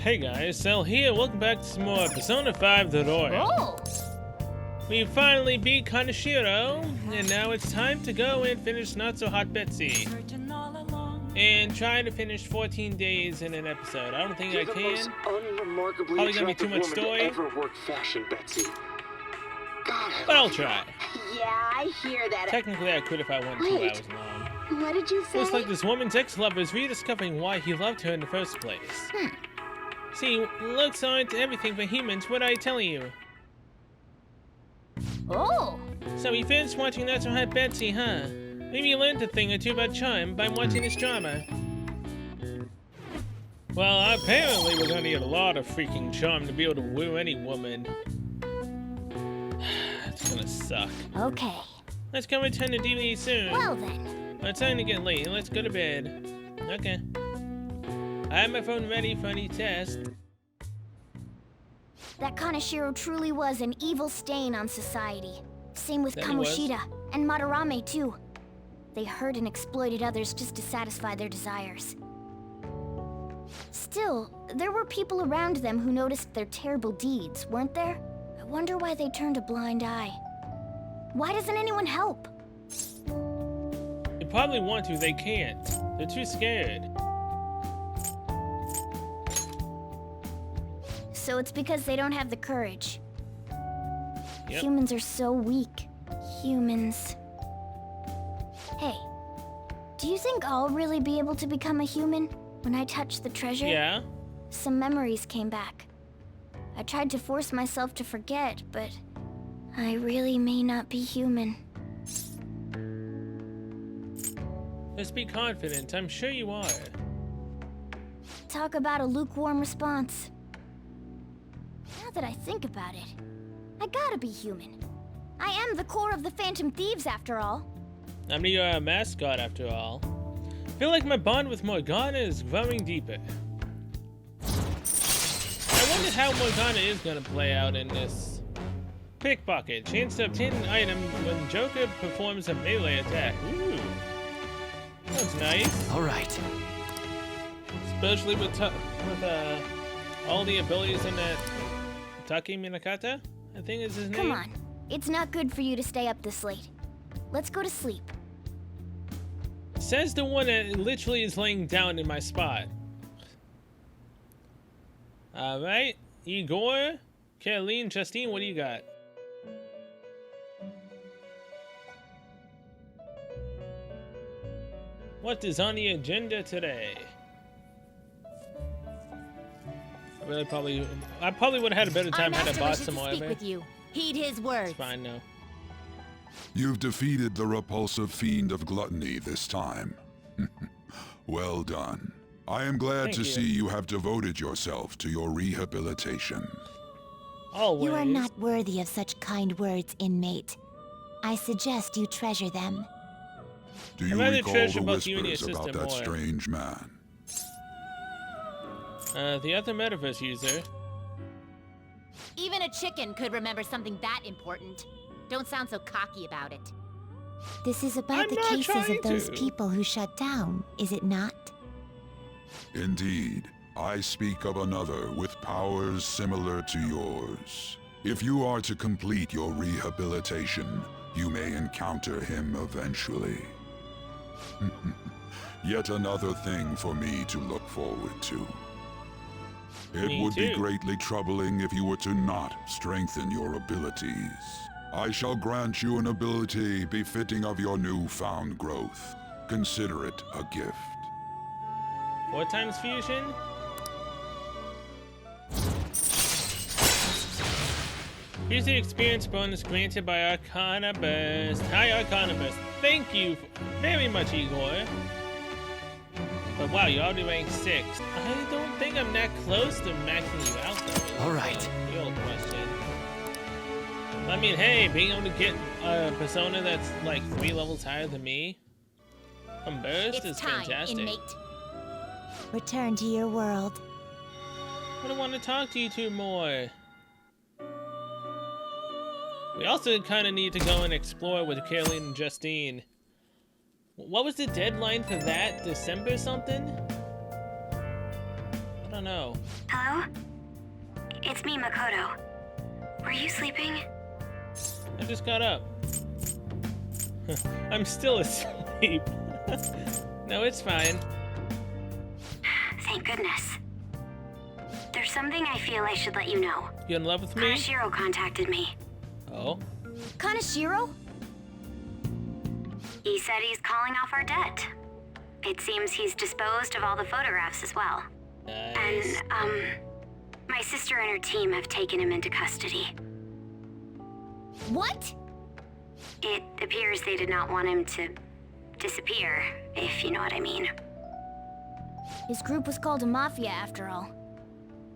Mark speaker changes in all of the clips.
Speaker 1: Hey guys, Cell here, welcome back to some more Persona 5 The Tora.
Speaker 2: Oh!
Speaker 1: We finally beat Kaneshiro, and now it's time to go and finish Not So Hot Betsy. And try to finish 14 days in an episode. I don't think I can. Probably gonna be too much story. But I'll try.
Speaker 2: Yeah, I hear that.
Speaker 1: Technically I could if I went 2 hours long.
Speaker 2: What did you say?
Speaker 1: Looks like this woman's ex-lover is rediscovering why he loved her in the first place. See, looks aren't everything for humans, what I tell you.
Speaker 2: Oh!
Speaker 1: So you finished watching Not So Hot Betsy, huh? Maybe you learned a thing or two about charm by watching this drama. Well, apparently we're gonna need a lot of freaking charm to be able to woo any woman. It's gonna suck.
Speaker 2: Okay.
Speaker 1: Let's go return the DVD soon.
Speaker 2: Well then.
Speaker 1: It's time to get late. Let's go to bed. Okay. I have my phone ready for any test.
Speaker 2: That Kaneshiro truly was an evil stain on society. Same with
Speaker 1: That he was.
Speaker 2: Kamoshida and Madarame too. They hurt and exploited others just to satisfy their desires. Still, there were people around them who noticed their terrible deeds, weren't there? I wonder why they turned a blind eye. Why doesn't anyone help?
Speaker 1: They probably want to, they can't. They're too scared.
Speaker 2: So it's because they don't have the courage.
Speaker 1: Yep.
Speaker 2: Humans are so weak. Humans. Hey, do you think I'll really be able to become a human when I touch the treasure?
Speaker 1: Yeah?
Speaker 2: Some memories came back. I tried to force myself to forget, but I really may not be human.
Speaker 1: Just be confident, I'm sure you are.
Speaker 2: Talk about a lukewarm response. Now that I think about it, I gotta be human. I am the core of the Phantom Thieves, after all.
Speaker 1: I'm the mascot, after all. I feel like my bond with Morgana is growing deeper. I wonder how Morgana is gonna play out in this. Pickpocket. Chance to obtain an item when Joker performs a melee attack. Ooh. That's nice.
Speaker 3: Alright.
Speaker 1: Especially with all the abilities in that Taki Minakata, I think is his name.
Speaker 2: Come on. It's not good for you to stay up this late. Let's go to sleep.
Speaker 1: Says the one that literally is laying down in my spot. Alright, Igor, Caroline, Justine, what do you got? What is on the agenda today? I probably would have had a better time had I bought some more of it.
Speaker 4: With you. Heed his words.
Speaker 1: It's fine now.
Speaker 5: You've defeated the repulsive fiend of gluttony this time. Well done. I am glad
Speaker 1: Thank
Speaker 5: to
Speaker 1: you.
Speaker 5: see you have devoted yourself to your rehabilitation.
Speaker 1: Always.
Speaker 4: You are not worthy of such kind words, inmate. I suggest you treasure them.
Speaker 5: Do you
Speaker 1: rather
Speaker 5: recall
Speaker 1: treasure
Speaker 5: the
Speaker 1: both you and your
Speaker 5: whispers about
Speaker 1: sister
Speaker 5: that
Speaker 1: more.
Speaker 5: strange man?
Speaker 1: The other metaverse user.
Speaker 4: Even a chicken could remember something that important. Don't sound so cocky about it. This is about
Speaker 1: I'm
Speaker 4: the
Speaker 1: not
Speaker 4: cases
Speaker 1: trying
Speaker 4: of those
Speaker 1: to.
Speaker 4: people who shut down, is it not?
Speaker 5: Indeed, I speak of another with powers similar to yours. If you are to complete your rehabilitation, you may encounter him eventually. Yet another thing for me to look forward to. It
Speaker 1: Me
Speaker 5: would be
Speaker 1: too.
Speaker 5: greatly troubling if you were to not strengthen your abilities. I shall grant you an ability befitting of your newfound growth. Consider it a gift.
Speaker 1: 4 times fusion? Here's the experience bonus granted by Arcana Burst. Hi, Arcana Burst. Thank you very much, Igor. But wow, you're already ranked 6. I don't think I'm that close to maxing you out, though.
Speaker 3: Alright.
Speaker 1: The old question. I mean, hey, being able to get a persona that's like 3 levels higher than me on Burst is fantastic.
Speaker 4: inmate. Return to your world.
Speaker 1: I don't want to talk to you two more. We also kind of need to go and explore with Caroline and Justine. What was the deadline for that? December something? I don't no.
Speaker 3: Hello? It's me, Makoto. Were you sleeping?
Speaker 1: I just got up. I'm still asleep. No, it's fine.
Speaker 3: Thank goodness. There's something I feel I should let you know.
Speaker 1: You in love with me?
Speaker 3: Kanashiro contacted me.
Speaker 1: Oh?
Speaker 2: Kanashiro?
Speaker 3: He said he's calling off our debt. It seems he's disposed of all the photographs as well.
Speaker 1: Nice.
Speaker 3: And, my sister and her team have taken him into custody.
Speaker 2: What?
Speaker 3: It appears they did not want him to disappear, if you know what I mean.
Speaker 2: His group was called a mafia after all.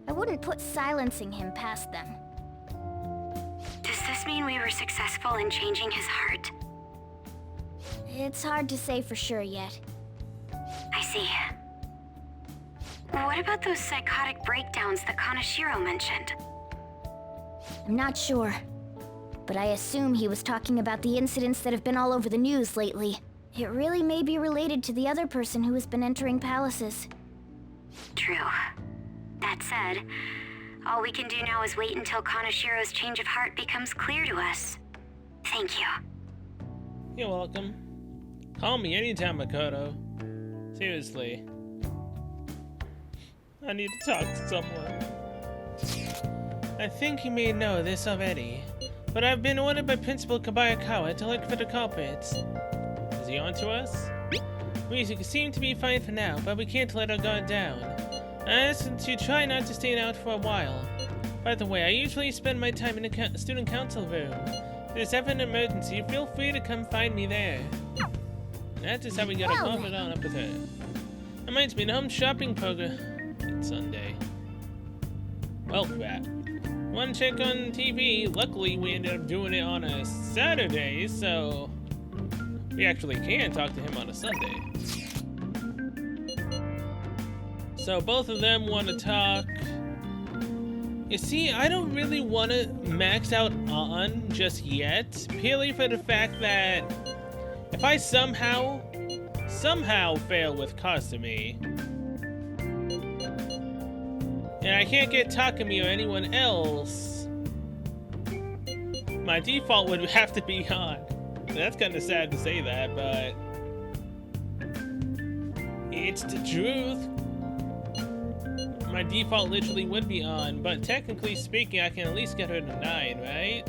Speaker 2: I wouldn't put silencing him past them.
Speaker 3: Does this mean we were successful in changing his heart?
Speaker 2: It's hard to say for sure yet.
Speaker 3: I see. What about those psychotic breakdowns that Kanashiro mentioned?
Speaker 2: I'm not sure. But I assume he was talking about the incidents that have been all over the news lately. It really may be related to the other person who has been entering palaces.
Speaker 3: True. That said, all we can do now is wait until Kanashiro's change of heart becomes clear to us. Thank you.
Speaker 1: You're welcome. Call me anytime, Makoto. Seriously. I need to talk to someone. I think you may know this already, but I've been ordered by Principal Kabayakawa to look for the culprits. Is he on to us? We seem to be fine for now, but we can't let our guard down. I asked to try not to stay out for a while. By the way, I usually spend my time in the student council room. If there's ever an emergency, feel free to come find me there. And that is how we got a confidant up with her. Reminds me, the home shopping program. It's Sunday. Well, crap. One check on TV. Luckily, we ended up doing it on a Saturday, so we actually can talk to him on a Sunday. So both of them want to talk. You see, I don't really want to max out on just yet, purely for the fact that if I somehow fail with Kasumi, and I can't get Takumi or anyone else, my default would have to be on. That's kind of sad to say that, but it's the truth. My default literally would be on, but technically speaking, I can at least get her to 9, right?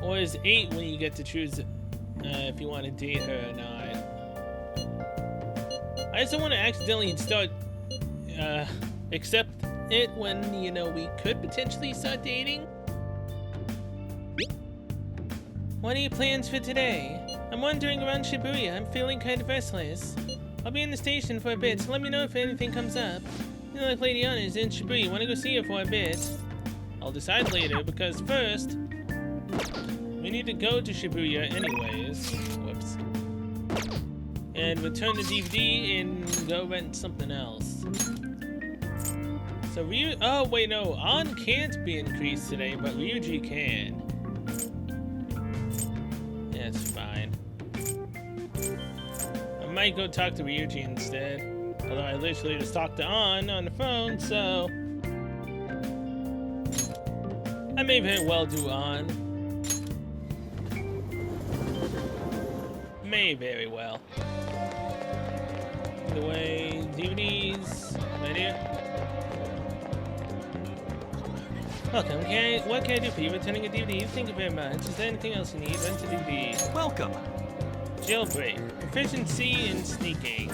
Speaker 1: Or is 8 when you get to choose if you want to date her or not? I just don't want to accidentally start accept it when, you know, we could potentially start dating. What are your plans for today? I'm wandering around Shibuya. I'm feeling kind of restless. I'll be in the station for a bit, so let me know if anything comes up. You know, like Lady Anna is in Shibuya. Want to go see her for a bit? I'll decide later, because first, we need to go to Shibuya anyways. Whoops. And return the DVD and go rent something else. So oh wait, no, An can't be increased today, but Ryuji can. Yeah, it's fine. I might go talk to Ryuji instead. Although I literally just talked to An on the phone, so I may very well do An. May very well. Either way, DVDs, right here. Welcome, what can I do for you? Returning a DVD, thank you very much. Is there anything else you need? Rent a DVD.
Speaker 6: Welcome.
Speaker 1: Jailbreak. Proficiency in sneaking.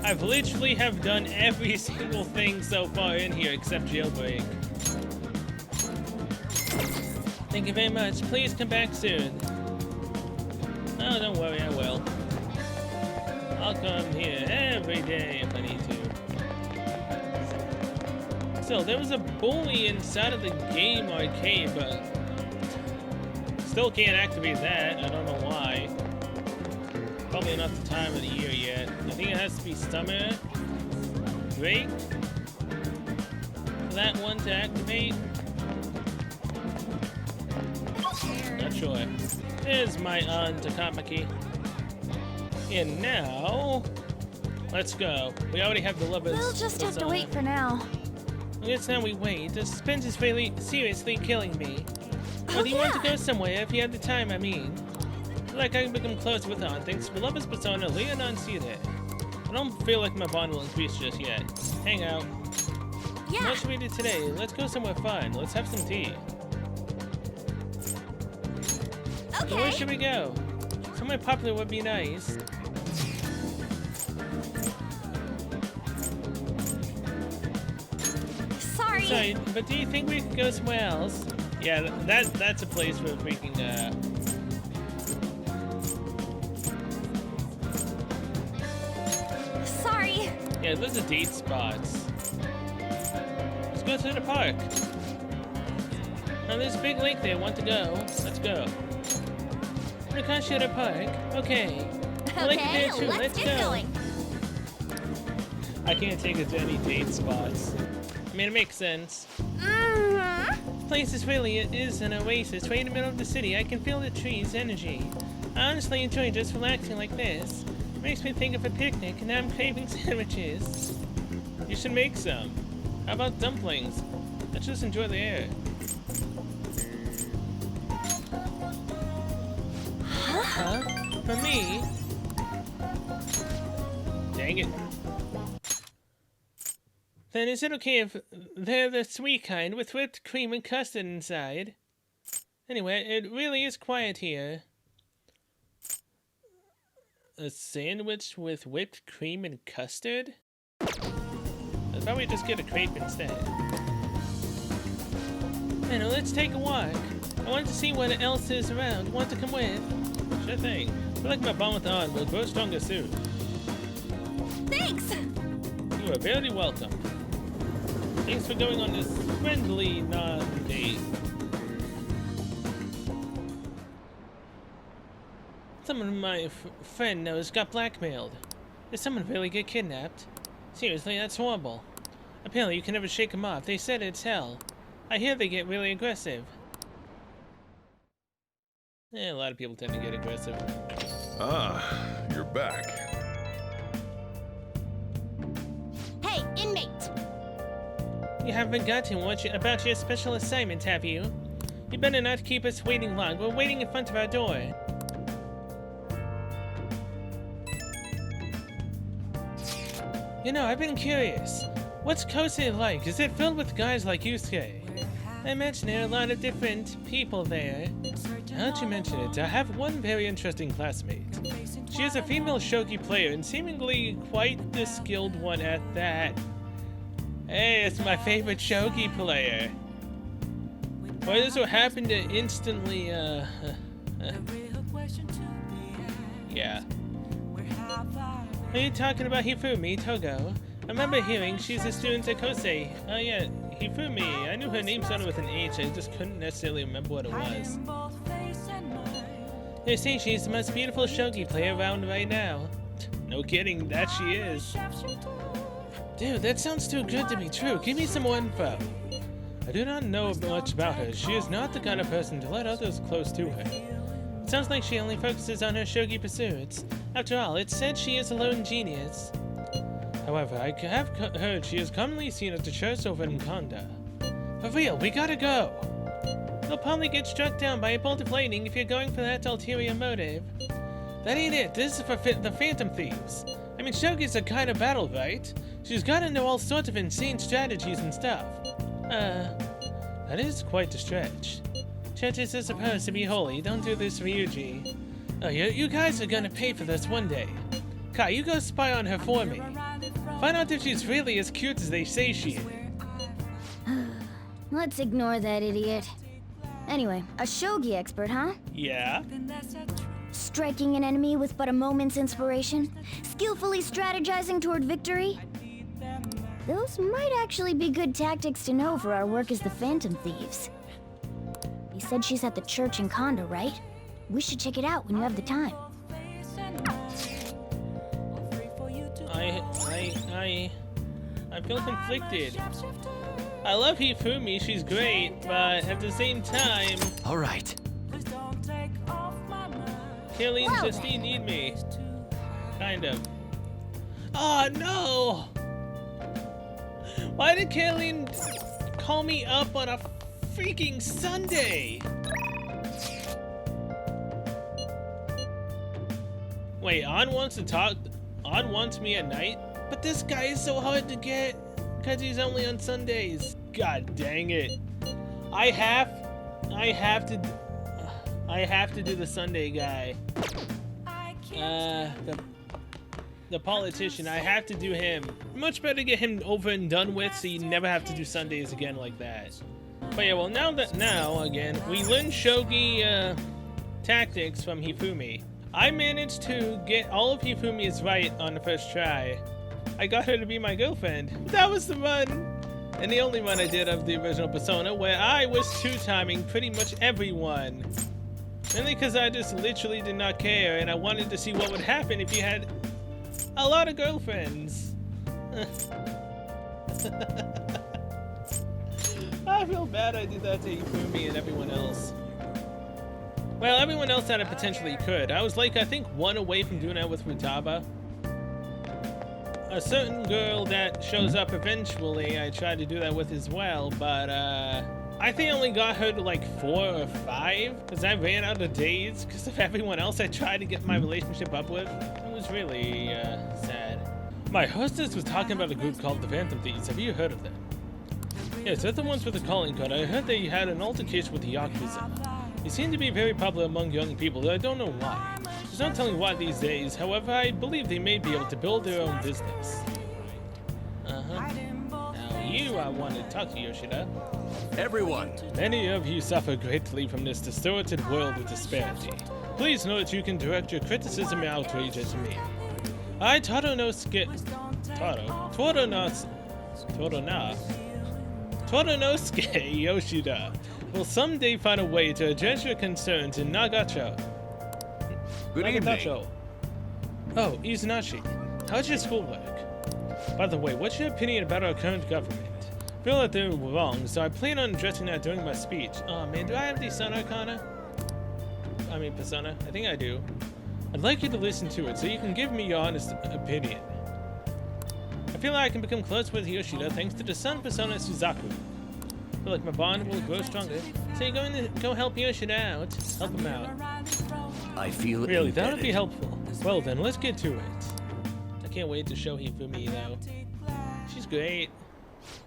Speaker 1: I've literally have done every single thing so far in here except jailbreak. Thank you very much. Please come back soon. Oh, don't worry, I will. I'll come here every day if I need to. Still, there was a bully inside of the game arcade, but still can't activate that. I don't know why. Probably not the time of the year yet. I think it has to be summer break for that one to activate. Not sure. There's my Takamaki. And now, Let's go. We already have the lovers.
Speaker 2: We'll just have to
Speaker 1: persona.
Speaker 2: wait for now.
Speaker 1: I guess now we wait. The suspense is really seriously killing me. Or do you want to go somewhere if you have the time, I mean? I feel like I can become close with Han thanks to lovers persona Leon on Cedar. I don't feel like my bond will increase just yet. Hang out.
Speaker 2: Yeah.
Speaker 1: What should we do today? Let's go somewhere fun. Let's have some tea. So where
Speaker 2: Okay.
Speaker 1: should we go? Somewhere popular would be nice.
Speaker 2: Sorry.
Speaker 1: Sorry, but do you think we could go somewhere else? Yeah, that's a place where we can,
Speaker 2: Sorry.
Speaker 1: yeah, those are date spots. Let's go to the park. Now there's a big lake there. Want to go? Let's go. Nakashira Park. Okay. I like it
Speaker 2: Okay,
Speaker 1: there too.
Speaker 2: let's get
Speaker 1: go.
Speaker 2: going.
Speaker 1: I can't take it to any date spots. I mean, it makes sense.
Speaker 2: Mm-hmm.
Speaker 1: This place is an oasis right in the middle of the city. I can feel the trees' energy. I honestly enjoy just relaxing like this. It makes me think of a picnic, and now I'm craving sandwiches. You should make some. How about dumplings? Let's just enjoy the air. Huh? For me? Dang it. Then is it okay if they're the sweet kind with whipped cream and custard inside? Anyway, it really is quiet here. A sandwich with whipped cream and custard? I'd probably just get a crepe instead. Anyway, let's take a walk. I want to see what else is around. Want to come with? Sure thing. I feel like my bond with Han will grow stronger soon.
Speaker 2: Thanks.
Speaker 1: You are very welcome. Thanks for going on this friendly non-date. Someone my friend knows got blackmailed. Did someone really get kidnapped? Seriously, that's horrible. Apparently you can never shake them off. They said it's hell. I hear they get really aggressive. Yeah, a lot of people tend to get aggressive.
Speaker 6: Ah, you're back.
Speaker 4: Hey, inmate!
Speaker 1: You haven't forgotten about your special assignment, have you? You better not keep us waiting long. We're waiting in front of our door. You know, I've been curious. What's Kosei like? Is it filled with guys like Yusuke? I imagine there are a lot of different people there. Now that you mention it, I have one very interesting classmate. She is a female shogi player and seemingly quite the skilled one at that. Hey, it's my favorite shogi player. Why does it happen to instantly, yeah. Are you talking about Hifumi Togo? I remember hearing she's a student at Kosei. Oh yeah, Hifumi. I knew her name started with an H, I just couldn't necessarily remember what it was. They say she's the most beautiful shogi player around right now. No kidding, that she is. Dude, that sounds too good to be true. Give me some more info. I do not know much about her. She is not the kind of person to let others close to her. It sounds like she only focuses on her shogi pursuits. After all, it's said she is a lone genius. However, I have heard she is commonly seen at the church over in Konda. For real, we gotta go! You'll probably get struck down by a bolt of lightning if you're going for that ulterior motive. That ain't it. This is for the Phantom Thieves. I mean, shogi's a kind of battle, right? She's gotta know all sorts of insane strategies and stuff. That is quite the stretch. Churches are supposed to be holy. Don't do this, Ryuji. Oh, you guys are gonna pay for this one day. Kai, you go spy on her for me. Find out if she's really as cute as they say she is.
Speaker 2: Let's ignore that idiot. Anyway, a shogi expert, huh?
Speaker 1: Yeah?
Speaker 2: Striking an enemy with but a moment's inspiration? Skillfully strategizing toward victory? Those might actually be good tactics to know for our work as the Phantom Thieves. You said she's at the church in Konda, right? We should check it out when you have the time.
Speaker 1: I feel conflicted. I love Hifumi, she's great, but at the same time,
Speaker 7: All right.
Speaker 1: Kelly and
Speaker 2: Well
Speaker 1: Justine need me. Kind of. Oh no! Why did Kaylin call me up on a freaking Sunday? Wait, On wants to talk. On wants me at night? But this guy is so hard to get because he's only on Sundays. God dang it. I have to do the Sunday guy. The politician, I have to do him. Much better get him over and done with so you never have to do Sundays again like that. But yeah, well now again, we learned shogi tactics from Hifumi. I managed to get all of Hifumi's right on the first try. I got her to be my girlfriend. That was the run! And the only one I did of the original Persona where I was two-timing pretty much everyone. Mainly because I just literally did not care and I wanted to see what would happen if you had a lot of girlfriends. I feel bad I did that to Hifumi and everyone else. Well, everyone else that I potentially could. I was like, I think one away from doing that with Futaba. A certain girl that shows up eventually, I tried to do that with as well, but I think I only got her to like 4 or 5, because I ran out of days because of everyone else I tried to get my relationship up with. It was really sad. My hostess was talking about a group called the Phantom Thieves. Have you heard of them? Yes, they're the ones with the calling card. I heard they had an altercation with the Yakuza. They seem to be very popular among young people, though I don't know why. There's no telling why these days, however, I believe they may be able to build their own business. Now you, I want to talk to Yoshida.
Speaker 7: Everyone!
Speaker 1: Many of you suffer greatly from this distorted world of disparity. Please know that you can direct your criticism and outrage at me. I, Toronosuke Yoshida, will someday find a way to address your concerns in Nagacho.
Speaker 7: Good evening.
Speaker 1: Oh, Izanashi, how's your schoolwork? By the way, what's your opinion about our current government? I feel that they're wrong, so I plan on addressing that during my speech. Oh man, do I have the Sun Arcana? I mean, Persona. I think I do. I'd like you to listen to it so you can give me your honest opinion. I feel like I can become close with Yoshida thanks to the Sun Persona Suzaku. I feel like my bond will grow stronger, so you're going to go help Yoshida out. Help him out.
Speaker 7: I feel
Speaker 1: Really, that would
Speaker 7: indebted.
Speaker 1: be helpful. Well then, let's get to it. I can't wait to show Hifumi though. She's great.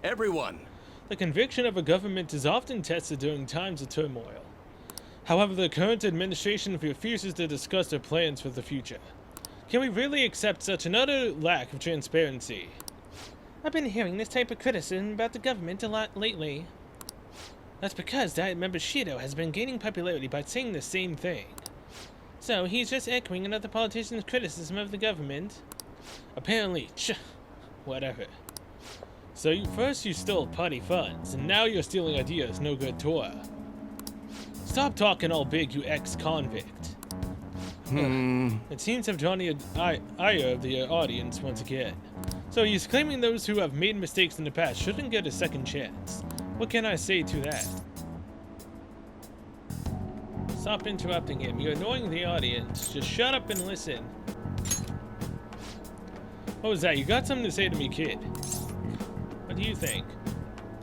Speaker 7: Everyone!
Speaker 1: The conviction of a government is often tested during times of turmoil. However, the current administration refuses to discuss their plans for the future. Can we really accept such an utter lack of transparency? I've been hearing this type of criticism about the government a lot lately. That's because Diet member Shido has been gaining popularity by saying the same thing. So he's just echoing another politician's criticism of the government. Apparently, whatever. So first you stole party funds, and now you're stealing ideas, no good Tora. Stop talking all big, you ex-convict. It seems to have drawn the ire of the audience once again. So he's claiming those who have made mistakes in the past shouldn't get a second chance. What can I say to that? Stop interrupting him. You're annoying the audience. Just shut up and listen. What was that? You got something to say to me, kid? What do you think?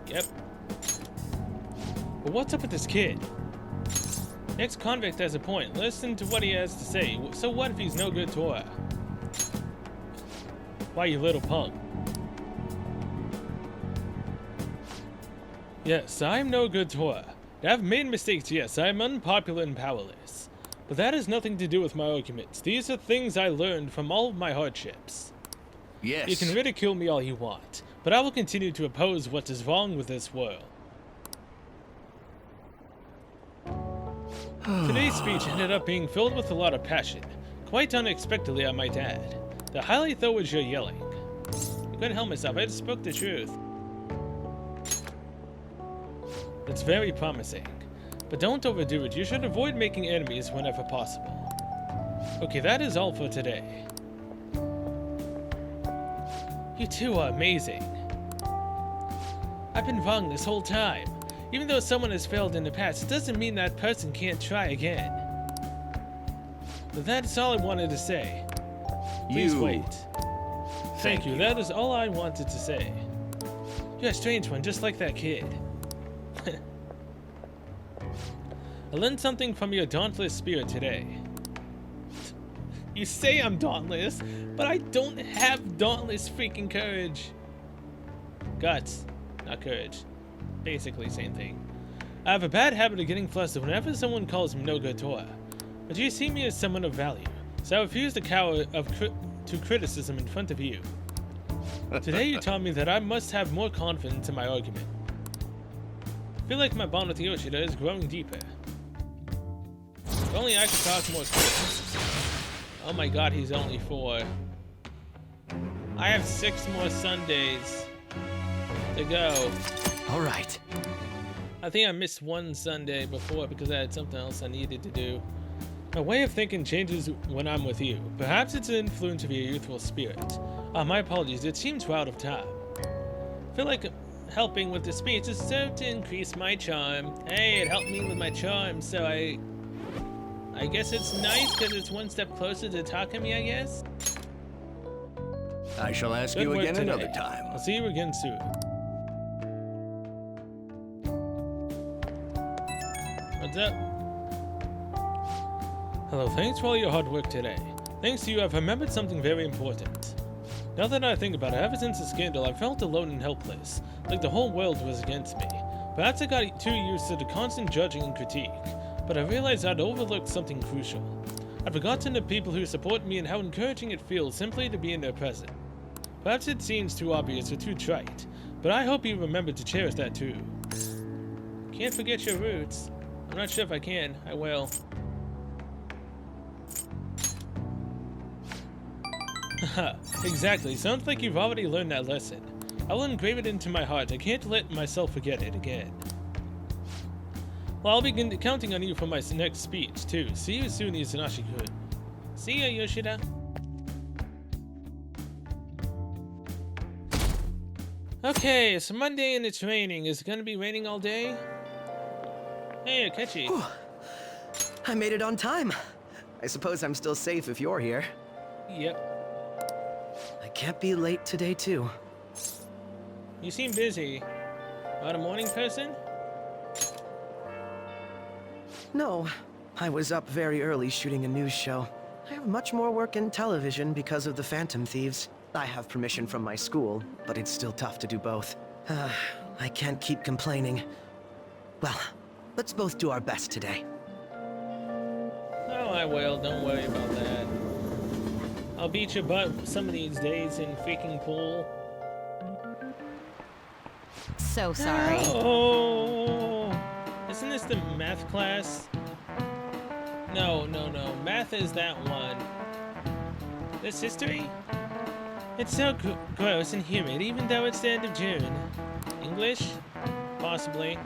Speaker 1: Yep. But what's up with this kid? Ex-convict has a point. Listen to what he has to say. So what if he's no good Tora? Why, you little punk? Yes, I'm no good Tora. I've made mistakes, yes. I'm unpopular and powerless. But that has nothing to do with my arguments. These are things I learned from all of my hardships.
Speaker 7: Yes.
Speaker 1: You can ridicule me all you want, but I will continue to oppose what is wrong with this world. Today's speech ended up being filled with a lot of passion. Quite unexpectedly, I might add. The highlight though was your yelling. I couldn't help myself, I just spoke the truth. It's very promising. But don't overdo it, you should avoid making enemies whenever possible. Okay, that is all for today. You two are amazing. I've been wrong this whole time. Even though someone has failed in the past, it doesn't mean that person can't try again. But that's all I wanted to say. Please wait. thank you. That is all I wanted to say. You're a strange one, just like that kid. I learned something from your dauntless spirit today. You say I'm dauntless, but I don't have dauntless freaking courage. Guts, not courage. Basically, same thing. I have a bad habit of getting flustered whenever someone calls me no good Tora. But you see me as someone of value, so I refuse to cower to criticism in front of you. Today you taught me that I must have more confidence in my argument. I feel like my bond with Yoshida is growing deeper. If only I could talk more quick. Oh my god, he's only 4. I have 6 more Sundays to go.
Speaker 7: All right.
Speaker 1: I think I missed one Sunday before because I had something else I needed to do. My way of thinking changes when I'm with you. Perhaps it's an influence of your youthful spirit. My apologies, it seems we're out of time. I feel like helping with the speech has served to increase my charm. Hey, it helped me with my charm, so I guess it's nice because it's one step closer to talking to me, I guess?
Speaker 7: I shall ask
Speaker 1: Good
Speaker 7: you
Speaker 1: work
Speaker 7: again
Speaker 1: today.
Speaker 7: another time.
Speaker 1: I'll see you again soon. What's up? Hello, thanks for all your hard work today. Thanks to you, I've remembered something very important. Now that I think about it, ever since the scandal, I felt alone and helpless, like the whole world was against me. Perhaps I got too used to the constant judging and critique, but I realized I'd overlooked something crucial. I'd forgotten the people who support me and how encouraging it feels simply to be in their presence. Perhaps it seems too obvious or too trite, but I hope you remember to cherish that too. Can't forget your roots. I'm not sure if I can. I will. Exactly. Sounds like you've already learned that lesson. I will engrave it into my heart. I can't let myself forget it again. Well, I'll be counting on you for my next speech, too. See you soon, Izanashi-kun. See ya, Yoshida. Okay, it's Monday and it's raining. Is it gonna be raining all day? Hey, Akechi.
Speaker 8: Whew. I made it on time. I suppose I'm still safe if you're here.
Speaker 1: Yep.
Speaker 8: I can't be late today, too.
Speaker 1: You seem busy. Not a morning person?
Speaker 8: No, I was up very early shooting a news show. I have much more work in television because of the Phantom Thieves. I have permission from my school, but it's still tough to do both. I can't keep complaining. Well, let's both do our best today.
Speaker 1: Oh, I will. Don't worry about that. I'll beat your butt some of these days in freaking pool.
Speaker 4: So sorry.
Speaker 1: Oh, isn't this the math class? No. Math is that one. This history? It's so gross and humid, even though it's the end of June. English? Possibly.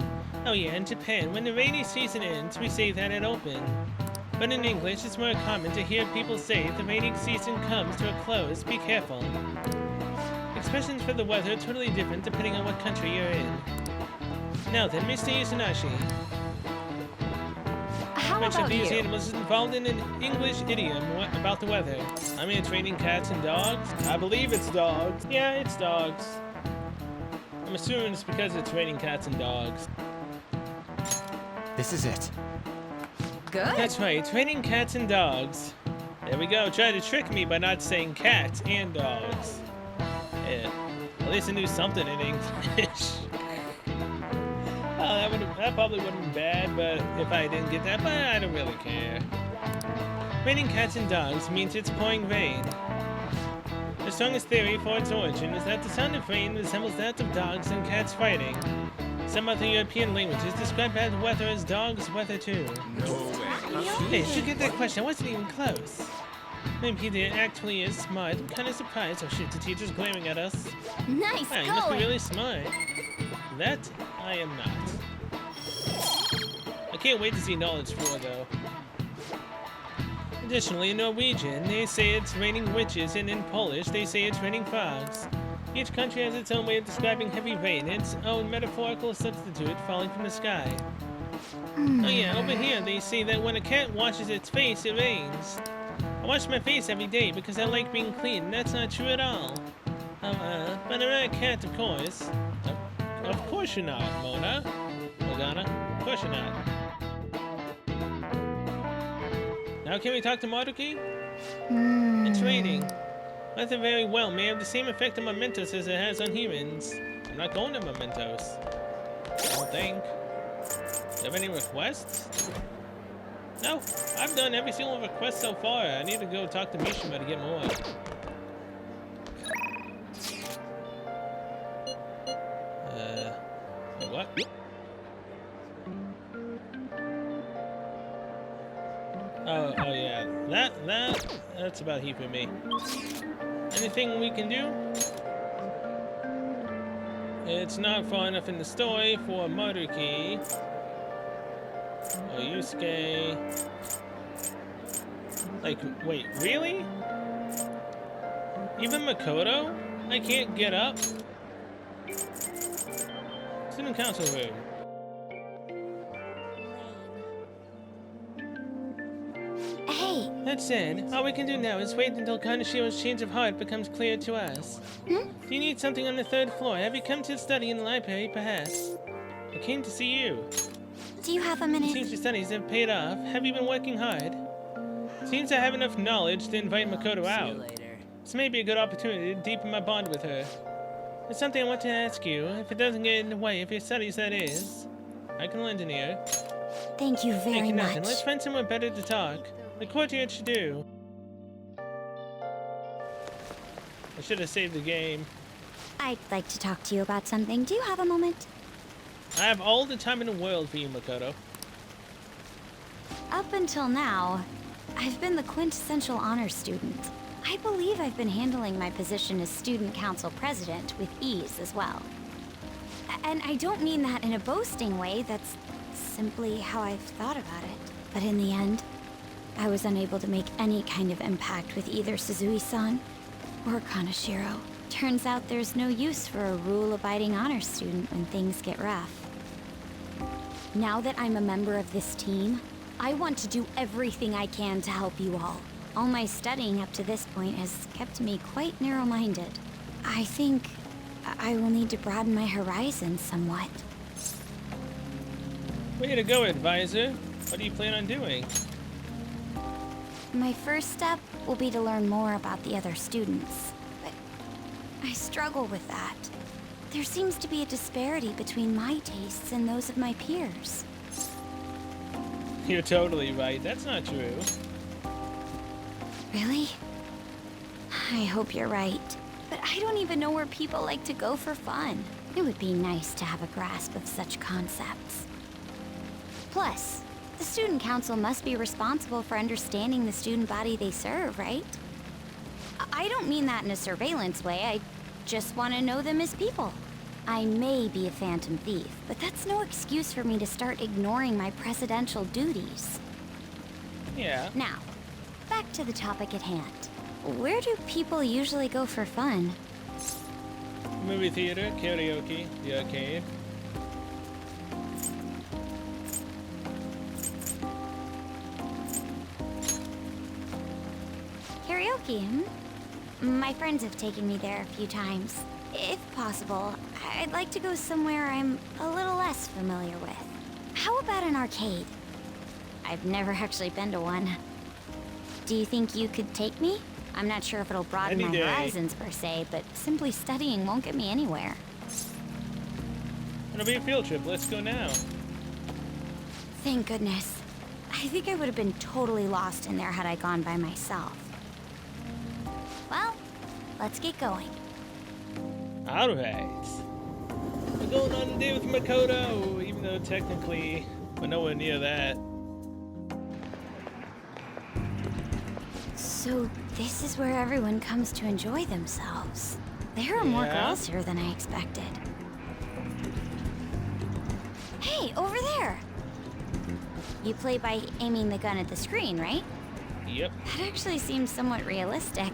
Speaker 1: Oh yeah, in Japan, when the rainy season ends, we say that it opened. But in English, it's more common to hear people say the rainy season comes to a close, be careful. Expressions for the weather are totally different depending on what country you're in. Now then, Mr. Izanashi.
Speaker 2: How
Speaker 1: Which of
Speaker 2: about
Speaker 1: these
Speaker 2: you?
Speaker 1: animals is involved in an English idiom about the weather? I mean, it's raining cats and dogs? I believe it's dogs. Yeah, it's dogs. I'm assuming it's because it's raining cats and dogs.
Speaker 8: This is it.
Speaker 4: Good.
Speaker 1: That's right, it's raining cats and dogs. There we go, try to trick me by not saying cats and dogs. Yeah, at least I knew something in English. Oh, that probably would have been bad, but if I didn't get that, but I don't really care. Raining cats and dogs means it's pouring rain. The strongest theory for its origin is that the sound of rain resembles that of dogs and cats fighting. Some other European languages describe bad weather as dogs' weather too. Hey, did you get that question? I wasn't even close. Maybe there actually is smart. I'm kind of surprised. Oh shit, the teacher's glaring at us.
Speaker 2: Nice
Speaker 1: Yeah, you must be
Speaker 2: going.
Speaker 1: really smart. That I am not. I can't wait to see Knowledge 4 though. Additionally, in Norwegian, they say it's raining witches, and in Polish, they say it's raining frogs. Each country has its own way of describing heavy rain, its own metaphorical substitute falling from the sky. Oh yeah, over here they say that when a cat washes its face, it rains. I wash my face every day because I like being clean, and that's not true at all. But I'm not a cat, of course. Of course you're not, Mona. Morgana, of course you're not. Now can we talk to Maruki? It's raining. Weather very well may have the same effect on mementos as it has on humans. I'm not going to mementos. I don't think. Do you have any requests? No, I've done every single request so far. I need to go talk to Mishima to get more. What? Oh yeah. That's about he for me. Anything we can do? It's not far enough in the story for Maruki or Yusuke. Like, wait, really? Even Makoto? I can't get up? Student council room.
Speaker 2: Hey,
Speaker 1: That said, all we can do now is wait until Kanashiro's change of heart becomes clear to us. Do you need something on the 3rd floor? Have you come to study in the library, perhaps? I came to see you.
Speaker 2: do you have a
Speaker 1: It
Speaker 2: minute?
Speaker 1: seems your studies have paid off. Have you been working hard? Seems I have enough knowledge to invite Makoto out. This may be a good opportunity to deepen my bond with her. There's something I want to ask you, if it doesn't get in the way of your studies, that is. I can lend an ear.
Speaker 2: Thank you
Speaker 1: Thank
Speaker 2: very
Speaker 1: you,
Speaker 2: much.
Speaker 1: nothing. Let's find somewhere better to talk. The courtyard should do. I should have saved the game.
Speaker 2: I'd like to talk to you about something. Do you have a moment?
Speaker 1: I have all the time in the world for you, Makoto.
Speaker 2: Up until now, I've been the quintessential honor student. I believe I've been handling my position as student council president with ease as well. And I don't mean that in a boasting way, that's simply how I've thought about it. But in the end, I was unable to make any kind of impact with either Suzui-san or Kanashiro. Turns out there's no use for a rule-abiding honor student when things get rough. Now that I'm a member of this team, I want to do everything I can to help you all. All my studying up to this point has kept me quite narrow-minded. I think I will need to broaden my horizons somewhat.
Speaker 1: Way to go, advisor. What do you plan on doing?
Speaker 2: My first step will be to learn more about the other students. But I struggle with that. There seems to be a disparity between my tastes and those of my peers.
Speaker 1: You're totally right. That's not true.
Speaker 2: Really? I hope you're right. But I don't even know where people like to go for fun. It would be nice to have a grasp of such concepts. Plus, the student council must be responsible for understanding the student body they serve, right? I don't mean that in a surveillance way. I just want to know them as people. I may be a phantom thief, but that's no excuse for me to start ignoring my presidential duties.
Speaker 1: Yeah.
Speaker 2: Now, back to the topic at hand. Where do people usually go for fun?
Speaker 1: Movie theater, karaoke, the arcade.
Speaker 2: Karaoke, My friends have taken me there a few times. If possible, I'd like to go somewhere I'm a little less familiar with. How about an arcade? I've never actually been to one. Do you think you could take me? I'm not sure if it'll broaden
Speaker 1: Any
Speaker 2: my
Speaker 1: day.
Speaker 2: horizons per se, but simply studying won't get me anywhere.
Speaker 1: It'll be a field trip. Let's go now.
Speaker 2: Thank goodness. I think I would have been totally lost in there had I gone by myself. Well, let's get going.
Speaker 1: Alright. We're going on a date with Makoto, even though technically we're nowhere near that.
Speaker 2: So this is where everyone comes to enjoy themselves. There are more
Speaker 1: Yeah.
Speaker 2: girls here than I expected. Hey, over there! You play by aiming the gun at the screen, right?
Speaker 1: Yep.
Speaker 2: That actually seems somewhat realistic.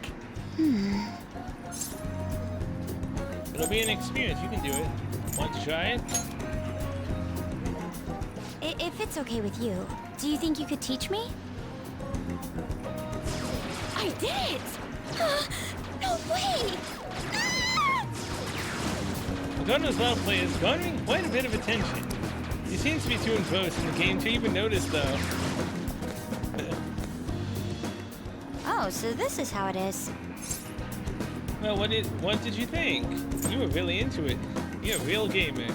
Speaker 1: It'll be an experience. You can do it. Want to try it?
Speaker 2: If it's okay with you, do you think you could teach me? I did it! No way! Ah!
Speaker 1: Makoto's well played is garnering quite a bit of attention. He seems to be too engrossed in the game to even notice, though.
Speaker 2: Oh, so this is how it is.
Speaker 1: Well, what did you think? You were really into it. You're a real gamer.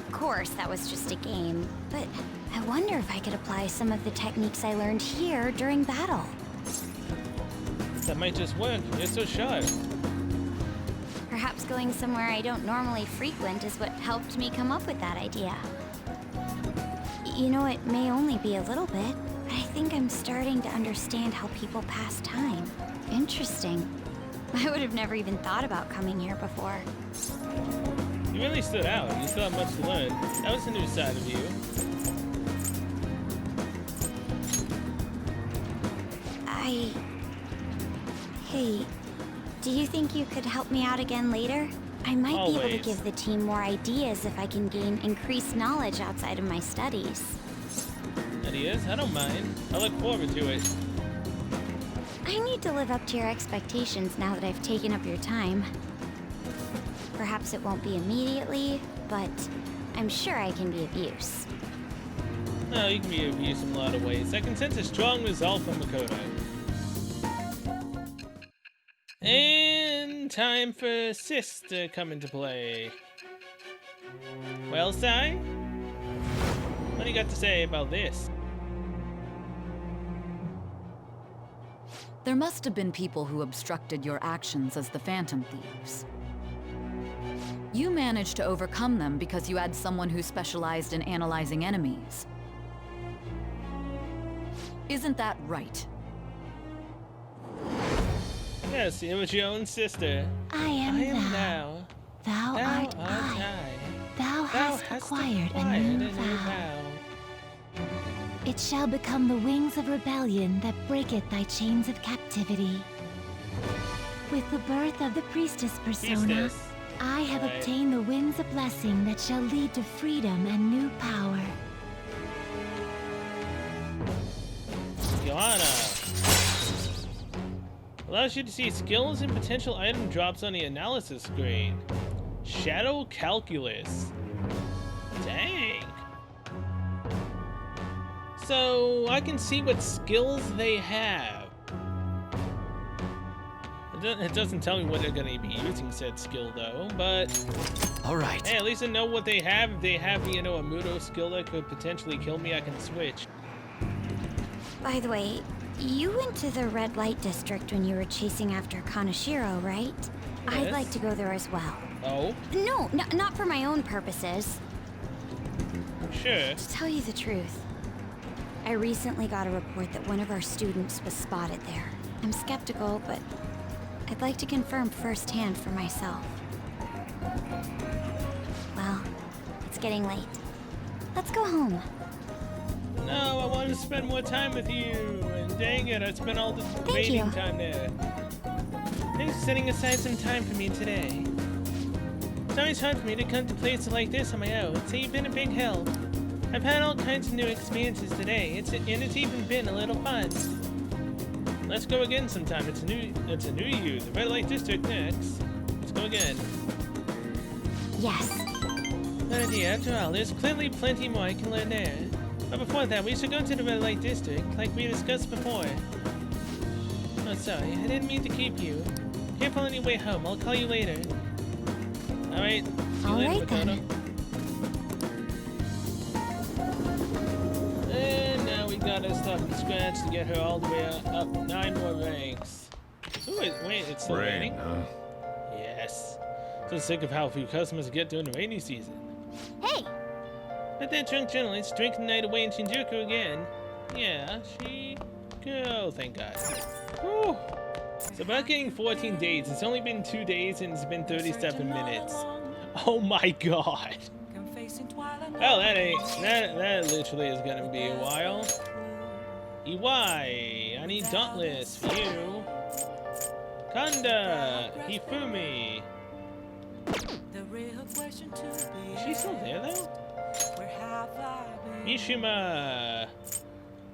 Speaker 2: Of course, that was just a game, but I wonder if I could apply some of the techniques I learned here during battle.
Speaker 1: That might just work. You're so sharp.
Speaker 2: Perhaps going somewhere I don't normally frequent is what helped me come up with that idea. You know, it may only be a little bit, but I think I'm starting to understand how people pass time. Interesting. I would have never even thought about coming here before.
Speaker 1: You really stood out. You still have much to learn. That was a new side of you.
Speaker 2: Hey, do you think you could help me out again later? I might be able to
Speaker 1: Always.
Speaker 2: give the team more ideas if I can gain increased knowledge outside of my studies.
Speaker 1: Ideas? I don't mind. I look forward to it.
Speaker 2: I need to live up to your expectations now that I've taken up your time. Perhaps it won't be immediately, but I'm sure I can be of use.
Speaker 1: No, you can be of use in a lot of ways. I can sense a strong resolve from Makoto. And time for Sis to come into play. Well, Sai? What do you got to say about this?
Speaker 9: There must have been people who obstructed your actions as the Phantom Thieves. You managed to overcome them because you had someone who specialized in analyzing enemies. Isn't that right?
Speaker 1: Yes, it was your own sister.
Speaker 2: I am
Speaker 1: thou.
Speaker 2: Thou
Speaker 1: Thou
Speaker 2: art
Speaker 1: art
Speaker 2: I.
Speaker 1: I.
Speaker 2: Thou hast acquired a new vow. It shall become the wings of rebellion that breaketh thy chains of captivity. With the birth of the priestess persona,
Speaker 1: Priestess.
Speaker 2: I have
Speaker 1: Right.
Speaker 2: obtained the winds of blessing that shall lead to freedom and new power.
Speaker 1: Johanna. Allows you to see skills and potential item drops on the analysis screen. Shadow Calculus. Dang. So I can see what skills they have. It doesn't tell me what they're going to be using said skill though, but
Speaker 7: All right.
Speaker 1: hey, at least I know what they have. If they have, you know, a Muto skill that could potentially kill me, I can switch.
Speaker 2: By the way, you went to the red light district when you were chasing after Kaneshiro, right? I'd
Speaker 1: Yes.
Speaker 2: like to go there as well.
Speaker 1: Oh,
Speaker 2: No, not for my own purposes.
Speaker 1: sure.
Speaker 2: To tell you the truth, I recently got a report that one of our students was spotted there. I'm skeptical, but I'd like to confirm firsthand for myself. Well, it's getting late. Let's go home.
Speaker 1: No, I want to spend more time with you. And dang it, I spent all this waiting
Speaker 2: you.
Speaker 1: time there. Thanks for setting aside some time for me today. It's always hard for me to come to places like this on my own, so you've been a big help. I've had all kinds of new experiences today, and it's even been a little fun. Let's go again sometime. It's a new you. The red light district next. Let's go again.
Speaker 2: Yes.
Speaker 1: Good idea. After all, there's clearly plenty more I can learn there. But before that, we should go to the red light district, like we discussed before. Oh, sorry. I didn't mean to keep you. Careful on your way home. I'll call you later. Alright. See you
Speaker 2: All
Speaker 1: later,
Speaker 2: right, then.
Speaker 1: Makoto. And now we gotta start from scratch to get her all the way up 9 more ranks. Ooh, wait, it's still
Speaker 6: Rain,
Speaker 1: raining?
Speaker 6: huh?
Speaker 1: Yes. So sick of how few customers get during the rainy season.
Speaker 2: Hey,
Speaker 1: But that drunk journalist drinking the night away in Shinjuku again. Yeah, oh, thank God. Whew. So about getting 14 days. It's only been 2 days and it's been 37 minutes. Oh my God. Well, that literally is gonna be a while. EY, I need Dauntless for you. Kanda, Hifumi. Is she still there though? Mishima.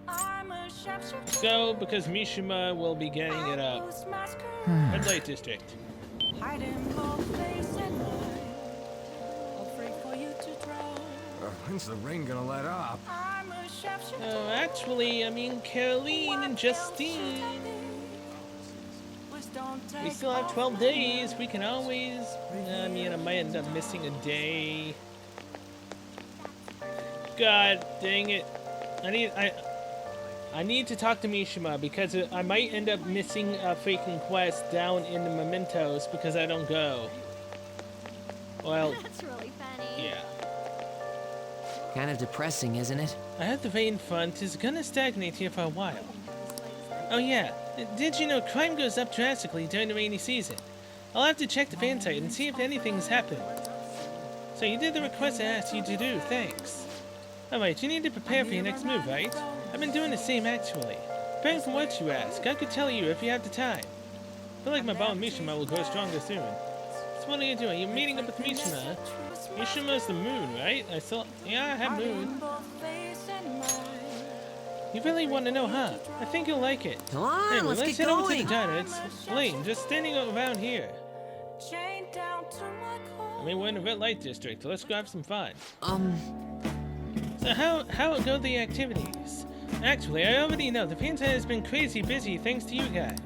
Speaker 1: Let's go, because Mishima will be getting it up. Red Light District.
Speaker 10: When's the rain gonna let up?
Speaker 1: Oh, actually, I mean Caroline and Justine. We still have 12 days. We can always... I mean, I might end up missing a day. God dang it. I need to talk to Mishima because I might end up missing a freaking quest down in the mementos because I don't go. Well,
Speaker 2: That's really funny.
Speaker 1: yeah.
Speaker 11: Kind of depressing, isn't it?
Speaker 1: I heard the rain front is gonna stagnate here for a while. Oh yeah, did you know crime goes up drastically during the rainy season? I'll have to check the fan site and see if anything's happened. So you did the request I asked you to do, thanks. Alright, you need to prepare for your next move, right? I've been doing the same actually. Preparing for what you ask, I could tell you if you have the time. I feel like my bond with Mishima will grow stronger soon. So what are you doing? You're meeting up with Mishima? Mishima's the moon, right? Yeah, I have moon. You really want to know, huh? I think you'll like it.
Speaker 11: Come on,
Speaker 1: Anyway,
Speaker 11: let's
Speaker 1: let's
Speaker 11: get
Speaker 1: head over to
Speaker 11: going.
Speaker 1: the diner. It's lame, just standing around here. I mean, we're in the red light district. Let's go have some fun. So how go the activities? Actually, I already know. The fan site has been crazy busy thanks to you guys.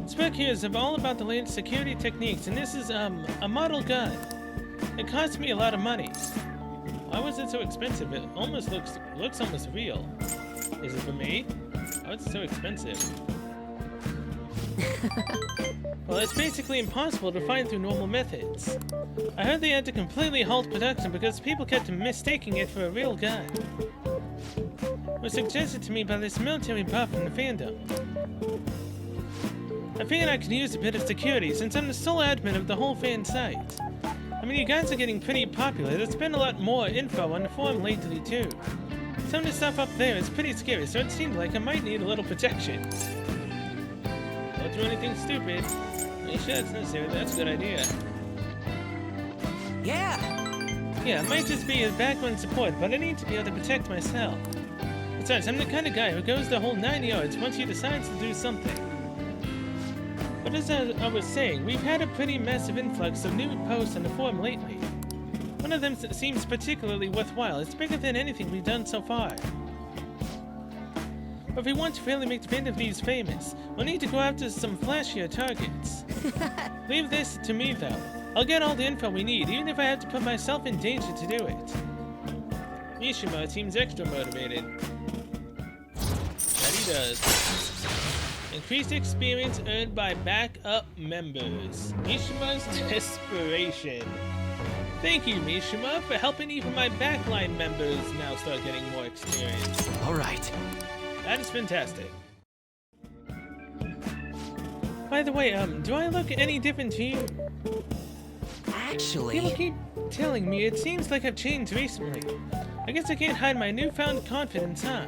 Speaker 1: This book here is all about the latest security techniques, and this is a model gun. It cost me a lot of money. Why was it so expensive? It almost looks almost real. Is it for me? Why is it so expensive? Well, it's basically impossible to find through normal methods. I heard they had to completely halt production because people kept mistaking it for a real gun. It was suggested to me by this military buff in the fandom. I figured I could use a bit of security since I'm the sole admin of the whole fan site. I mean, you guys are getting pretty popular. There's been a lot more info on the forum lately, too. Some of the stuff up there is pretty scary, so it seemed like I might need a little protection. Don't do anything stupid. Are you sure it's necessary? That's a good idea. Yeah, it might just be a background support, but I need to be able to protect myself. Besides, I'm the kind of guy who goes the whole 9 yards once he decides to do something. But as I was saying, we've had a pretty massive influx of new posts on the forum lately. One of them seems particularly worthwhile. It's bigger than anything we've done so far. But if we want to really make the band of these famous, we'll need to go after some flashier targets. Leave this to me, though. I'll get all the info we need, even if I have to put myself in danger to do it. Mishima seems extra motivated. That he does. Increased experience earned by backup members. Mishima's desperation. Thank you, Mishima, for helping even my backline members now start getting more experience.
Speaker 11: All right.
Speaker 1: That is fantastic. By the way, do I look any different to you?
Speaker 11: Actually...
Speaker 1: People keep telling me it seems like I've changed recently. I guess I can't hide my newfound confidence, huh?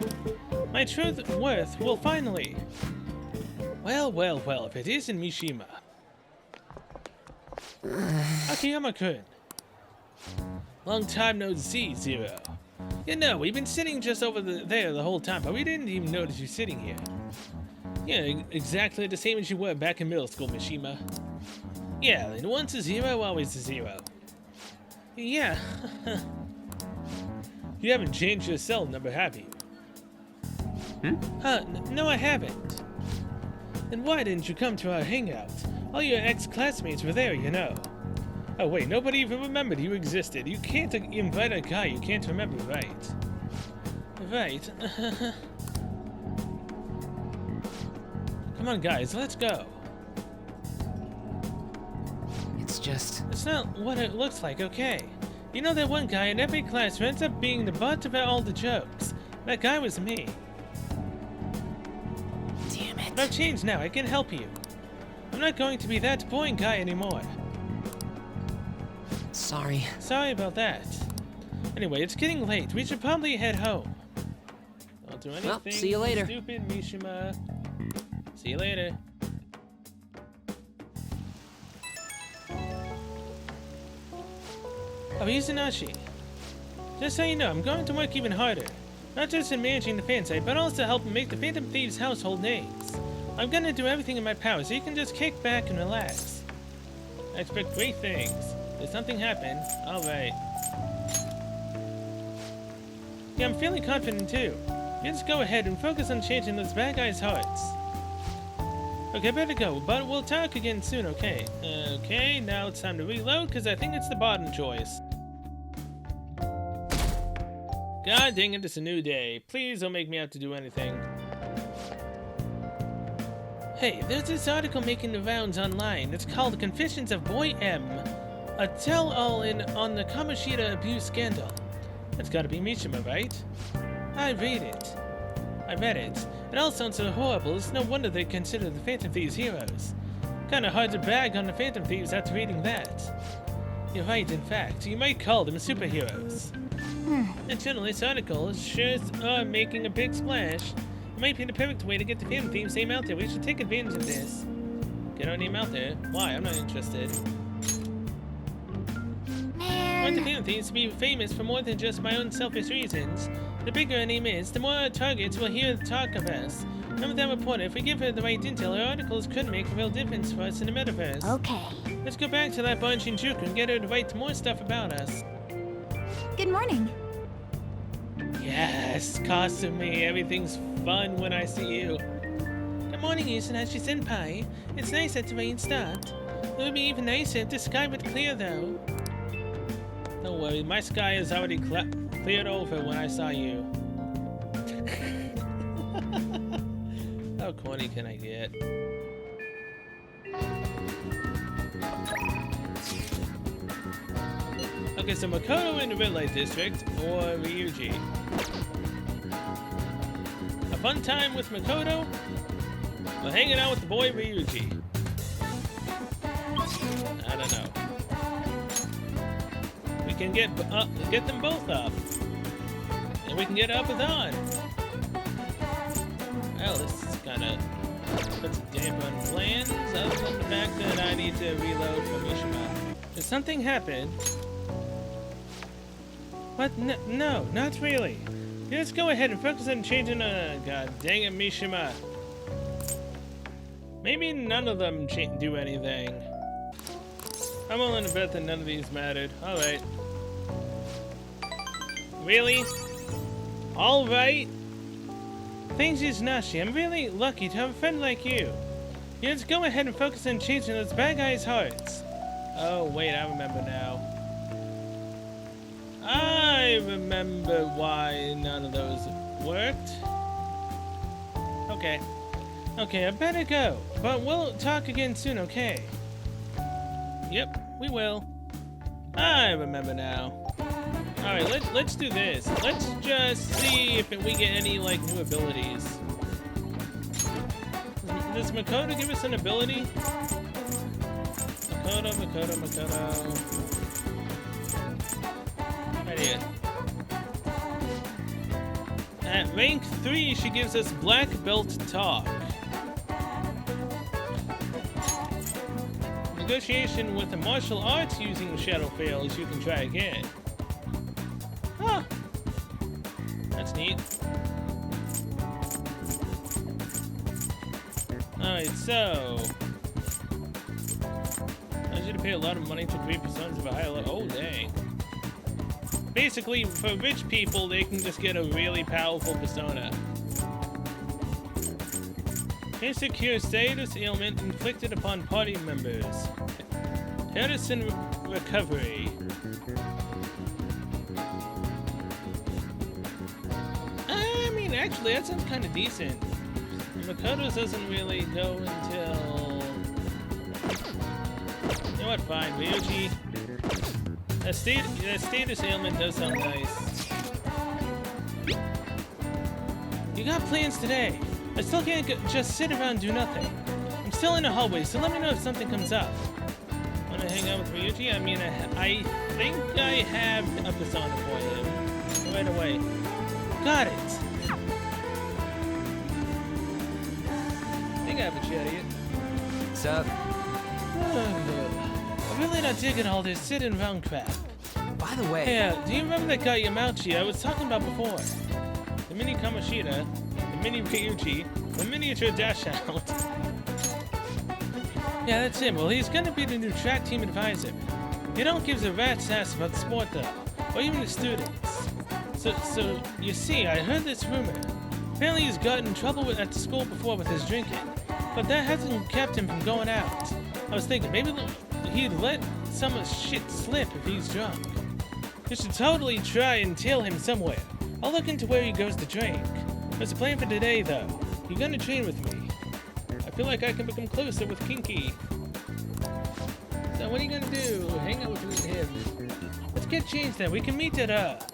Speaker 1: My true worth will finally... Well, if it isn't Mishima. Akiyama-kun. Long time no see, Zero. You know, we've been sitting just over there the whole time, but we didn't even notice you sitting here. Yeah, exactly the same as you were back in middle school, Mishima. Yeah, and once a zero, always a zero. Yeah. You haven't changed your cell number, have you? No, I haven't. Then why didn't you come to our hangout? All your ex-classmates were there, you know. Oh wait, nobody even remembered you existed. You can't invite a guy you can't remember, right? Right. Come on, guys, let's go. It's not what it looks like, okay? You know that one guy in every class who ends up being the butt of all the jokes? That guy was me.
Speaker 11: Damn it.
Speaker 1: But I've changed now, I can help you. I'm not going to be that boring guy anymore.
Speaker 11: Sorry.
Speaker 1: Sorry about that. Anyway, it's getting late. We should probably head home. Don't do anything
Speaker 11: Well, see you later.
Speaker 1: stupid, Mishima. See you later. Oh, Izanashi. Just so you know, I'm going to work even harder. Not just in managing the fan site, but also help make the Phantom Thieves household names. I'm gonna do everything in my power, so you can just kick back and relax. I expect great things. Did something happen? Alright. Yeah, I'm feeling confident too. You just go ahead and focus on changing those bad guys' hearts. Okay, better go, but we'll talk again soon, okay? Okay, now it's time to reload, because I think it's the bottom choice. God dang it, it's a new day. Please don't make me have to do anything. Hey, there's this article making the rounds online. It's called Confessions of Boy M. A tell-all on the Kamoshida abuse scandal. That's gotta be Mishima, right? I read it. It all sounds so horrible, it's no wonder they consider the Phantom Thieves heroes. Kinda hard to bag on the Phantom Thieves after reading that. You're right, in fact, you might call them superheroes. And generally, this article sure are making a big splash. It might be the perfect way to get the Phantom Thieves name out there. We should take advantage of this. Get our name out there. Why? I'm not interested. I want the Phantom Thieves to be famous for more than just my own selfish reasons. The bigger her name is, the more our targets will hear talk of us. Remember that reporter, if we give her the right intel, her articles could make a real difference for us in the metaverse.
Speaker 2: Okay.
Speaker 1: Let's go back to that bar in Shinjuku and get her to write more stuff about us.
Speaker 2: Good morning.
Speaker 1: Yes, Kasumi, everything's fun when I see you. Good morning, Izanashi Senpai. It's nice that the rain stopped. It would be even nicer if the sky would clear, though. Don't worry, my sky is already cleared over when I saw you. How corny can I get? Okay, so Makoto in the red light district, or Ryuji. A fun time with Makoto, or hanging out with the boy Ryuji. I don't know. We can get them both up, and we can get up with on. Well, this is kind of puts a damp on plans, other than the fact that I need to reload for Mishima. Did something happen? What? No, not really. Let's go ahead and focus on changing God dang it, Mishima. Maybe none of them do anything. I'm willing to bet that none of these mattered. Alright. Really? Alright. Thanks, Izanashi. I'm really lucky to have a friend like you. Let's go ahead and focus on changing those bad guys' hearts. Oh, wait, I remember now. I remember why none of those worked. Okay. Okay, I better go. But we'll talk again soon, okay? Yep, we will. I remember now. Alright, let's do this. Let's just see if we get any, like, new abilities. Does Makoto give us an ability? Makoto. Right here. At rank 3, she gives us Black Belt Talk. Negotiation with the martial arts using Shadow fails, you can try again. Huh. That's neat. Alright, so... I should pay a lot of money to create personas of a higher level. Oh, dang. Basically, for rich people, they can just get a really powerful persona. Insecure status ailment inflicted upon party members. Harrison recovery. I mean, actually, that sounds kind of decent. Makoto's doesn't really go until... You know what, fine, Ryuji. That status ailment does sound nice. You got plans today. I still can't just sit around and do nothing. I'm still in the hallway, so let me know if something comes up. Wanna hang out with Ryuji? I mean, I think I have a persona for him. Right away. Got it! I think I have a chat here.
Speaker 11: What's up?
Speaker 1: I'm really not digging all this sitting around crap.
Speaker 11: By the way...
Speaker 1: Hey, do you remember that guy Yamauchi I was talking about before? the mini Kamoshida, the mini Ryuji, the miniature Dash Out. Yeah, that's him. Well, he's gonna be the new track team advisor. He don't give a rat's ass about the sport though, or even the students. So you see, I heard this rumor. Apparently he's gotten in trouble at school before with his drinking, but that hasn't kept him from going out. I was thinking maybe he'd let some shit slip if he's drunk. You should totally try and tail him somewhere. I'll look into where he goes to drink. There's a plan for today though. You're gonna train with me. I feel like I can become closer with Kinky. So what are you gonna do? Hang out with him. Let's get changed then. We can meet at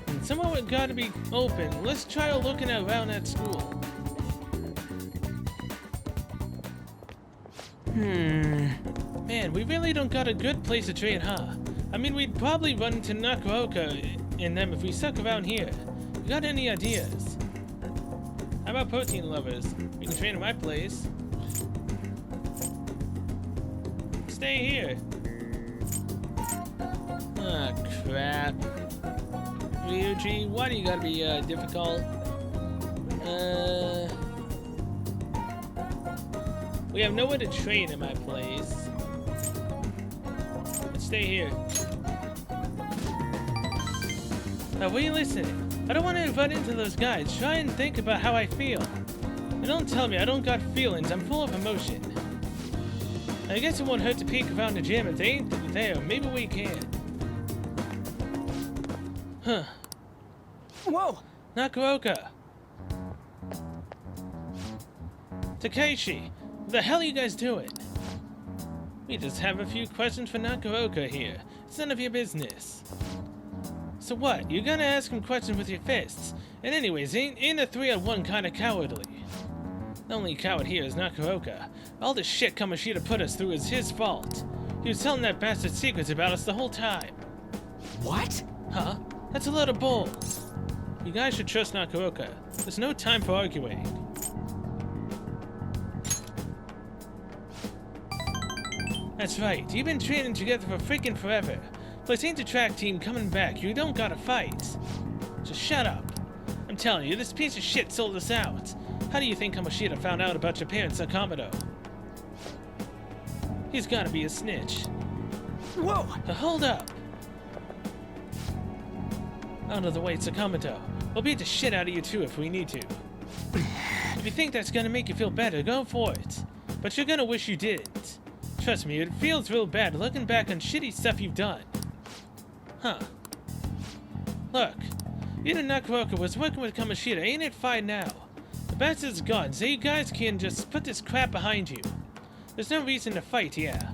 Speaker 1: and somewhere we've gotta be open. Let's try looking around at school. Man, we really don't got a good place to train, huh? I mean, we'd probably run into Nakaoka and them if we stuck around here. You got any ideas? How about protein lovers? We can train at my place. Stay here. Ah, crap. Ryuji, why do you gotta be, difficult? We have nowhere to train in my place. Let's stay here. Now, were you listening? I don't want to run into those guys. Try and think about how I feel. And don't tell me I don't got feelings. I'm full of emotion. I guess it won't hurt to peek around the gym if they ain't there. Maybe we can. Huh.
Speaker 8: Whoa!
Speaker 1: Nakaoka. Takeshi. What the hell are you guys doing? We just have a few questions for Nakaoka here. It's none of your business. So what? You're gonna ask him questions with your fists. And anyways, ain't a 3-on-1 kinda cowardly. The only coward here is Nakaoka. All the shit Kamoshida put us through is his fault. He was telling that bastard secrets about us the whole time.
Speaker 11: What?
Speaker 1: Huh? That's a load of bull. You guys should trust Nakaoka. There's no time for arguing. That's right. You've been training together for freaking forever. Plus, ain't the track team coming back. You don't gotta fight. Just shut up. I'm telling you, this piece of shit sold us out. How do you think Kamoshida found out about your parents, Sakamoto? He's gotta be a snitch.
Speaker 8: Whoa!
Speaker 1: Hold up. Out of the way, Sakamoto. We'll beat the shit out of you too if we need to. If you think that's gonna make you feel better, go for it. But you're gonna wish you didn't. Trust me, it feels real bad looking back on shitty stuff you've done. Huh. Look, you and Nakaoka was working with Kamoshida, ain't it fine now? The bastard's gone, so you guys can just put this crap behind you. There's no reason to fight, yeah.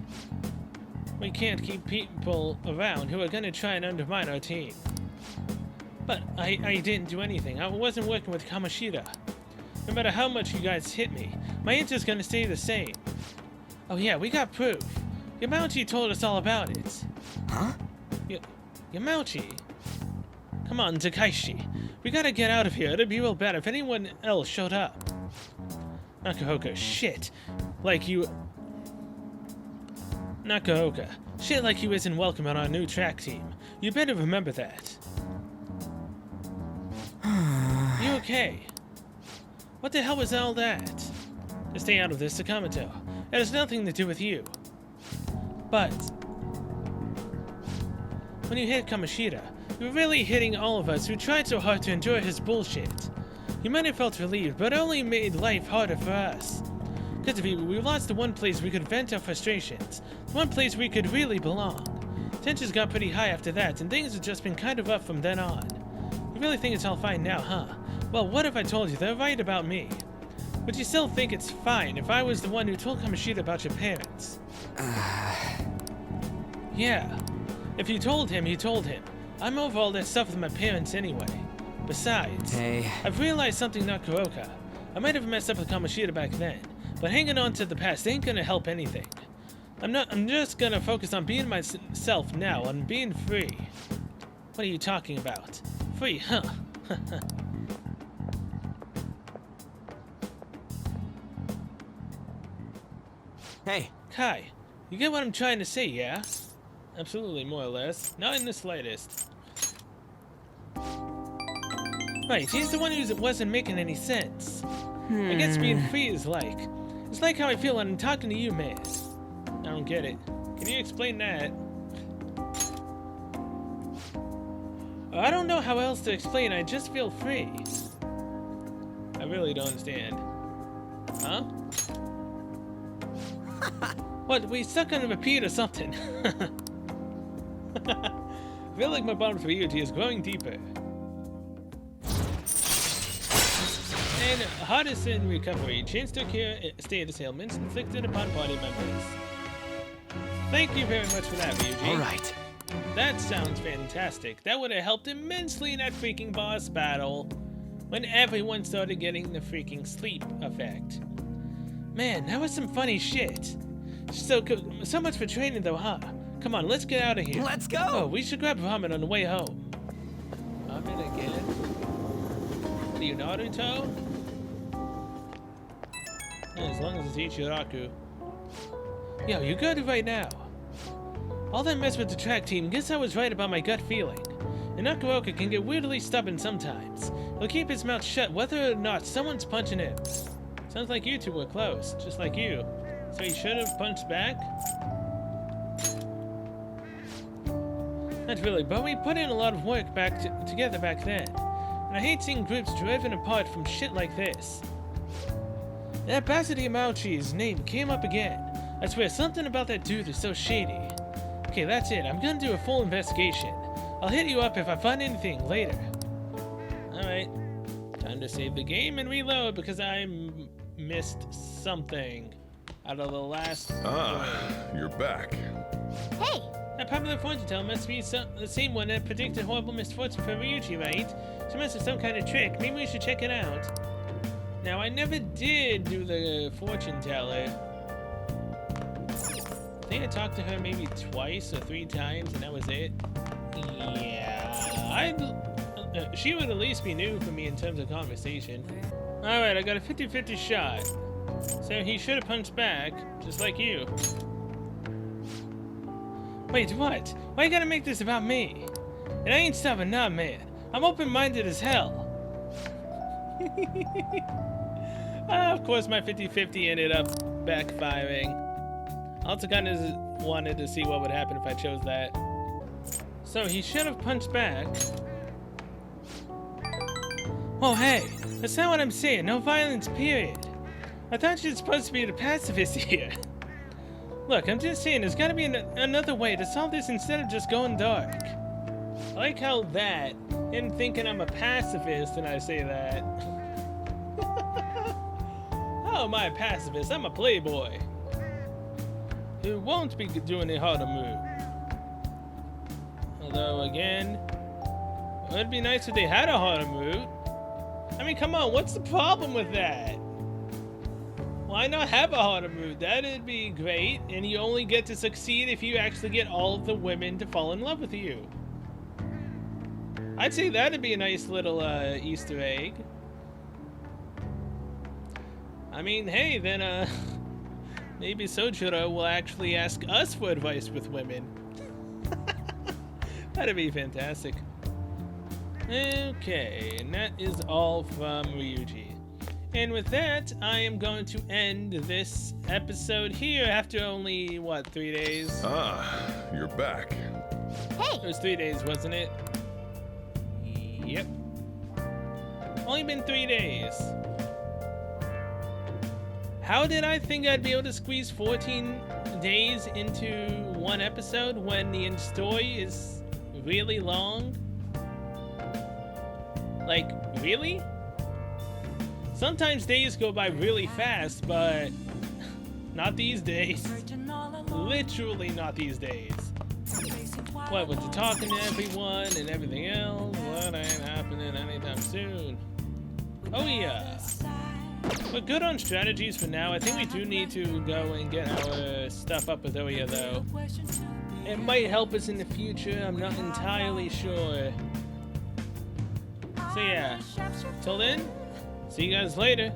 Speaker 1: We can't keep people around who are gonna try and undermine our team. But I didn't do anything. I wasn't working with Kamoshida. No matter how much you guys hit me, my answer's gonna stay the same. Oh yeah, we got proof. Yamauchi told us all about it.
Speaker 11: Huh?
Speaker 1: Yamauchi? Come on, Takeshi. We gotta get out of here. It'd be real bad if anyone else showed up. Nakaoka, shit. Like you... Nakaoka, shit like you isn't welcome on our new track team. You better remember that. You okay? What the hell was all that? To stay out of this, Sakamoto. It has nothing to do with you. But when you hit Kamoshida, you were really hitting all of us who tried so hard to endure his bullshit. You might have felt relieved, but it only made life harder for us. Because of you, we lost the one place we could vent our frustrations. The one place we could really belong. Tensions got pretty high after that, and things have just been kind of rough from then on. You really think it's all fine now, huh? Well, what if I told you they're right about me? Would you still think it's fine if I was the one who told Kamoshida about your parents? Yeah. If you told him, you told him. I'm over all that stuff with my parents anyway. Besides,
Speaker 11: Hey.
Speaker 1: I've realized something, Nakaoka. I might have messed up with Kamoshida back then, but hanging on to the past ain't gonna help anything. I'm just gonna focus on being myself now, on being free. What are you talking about? Free, huh?
Speaker 11: Hey.
Speaker 1: Kai, you get what I'm trying to say, yeah? Absolutely, more or less. Not in the slightest. Right, he's the one who wasn't making any sense. I guess being free is like... It's like how I feel when I'm talking to you, man. I don't get it. Can you explain that? I don't know how else to explain, I just feel free. I really don't understand. Huh? What, we stuck on a repeat or something? I feel like my bond for Ryuji is growing deeper. And hardest in recovery, chance to cure status ailments inflicted upon body members. Thank you very much for that, Ryuji.
Speaker 7: Alright.
Speaker 1: That sounds fantastic. That would have helped immensely in that freaking boss battle when everyone started getting the freaking sleep effect. Man, that was some funny shit. So much for training though, huh? Come on, let's get out of here.
Speaker 7: Let's go!
Speaker 1: Oh, we should grab ramen on the way home. Ramen again? What are you, Naruto? As long as it's Ichiraku. Yo, you good right now? All that mess with the track team, guess I was right about my gut feeling. And Nakaoka can get weirdly stubborn sometimes. He'll keep his mouth shut whether or not someone's punching him. Sounds like you two were close, just like you. So he should have punched back? Not really, but we put in a lot of work together back then. And I hate seeing groups driven apart from shit like this. That Basity Mauchi's name came up again. I swear something about that dude is so shady. Okay, that's it. I'm gonna do a full investigation. I'll hit you up if I find anything later. Alright. Time to save the game and reload because I missed something out of the last...
Speaker 6: You're back.
Speaker 4: Hey!
Speaker 1: That popular fortune teller must be the same one that predicted horrible misfortune for Ryuji, right? She must have some kind of trick. Maybe we should check it out. Now, I never did do the fortune teller. I think I talked to her maybe twice or 3 times, and that was it. Yeah, she would at least be new for me in terms of conversation. Alright, I got a 50-50 shot. So he should have punched back, just like you. Wait, what? Why you gotta make this about me? And I ain't stubborn, nah, man. I'm open-minded as hell. Of course, my 50-50 ended up backfiring. I also kind of wanted to see what would happen if I chose that. So he should have punched back. Oh, hey, that's not what I'm saying. No violence, period. I thought you're supposed to be the pacifist here. Look, I'm just saying, there's gotta be another way to solve this instead of just going dark. I like how that, him thinking I'm a pacifist and I say that. How am I a pacifist? I'm a playboy. Who won't be doing a harder move. Although, again, it'd be nice if they had a harder move. I mean, come on, what's the problem with that? Why not have a harder mood? That'd be great, and you only get to succeed if you actually get all of the women to fall in love with you. I'd say that'd be a nice little Easter egg. I mean, hey, then maybe Sojiro will actually ask us for advice with women. That'd be fantastic. Okay, and that is all from Ryuji. And with that, I am going to end this episode here after only, what, 3 days?
Speaker 6: You're back.
Speaker 4: Hey!
Speaker 1: It was 3 days, wasn't it? Yep. Only been 3 days. How did I think I'd be able to squeeze 14 days into one episode when the story is really long? Like, really? Sometimes days go by really fast, but not these days. Literally not these days. What, with the talking to everyone and everything else? That ain't happening anytime soon. Oh yeah. But good on strategies for now. I think we do need to go and get our stuff up with Oya though. It might help us in the future, I'm not entirely sure. So yeah, till then, see you guys later.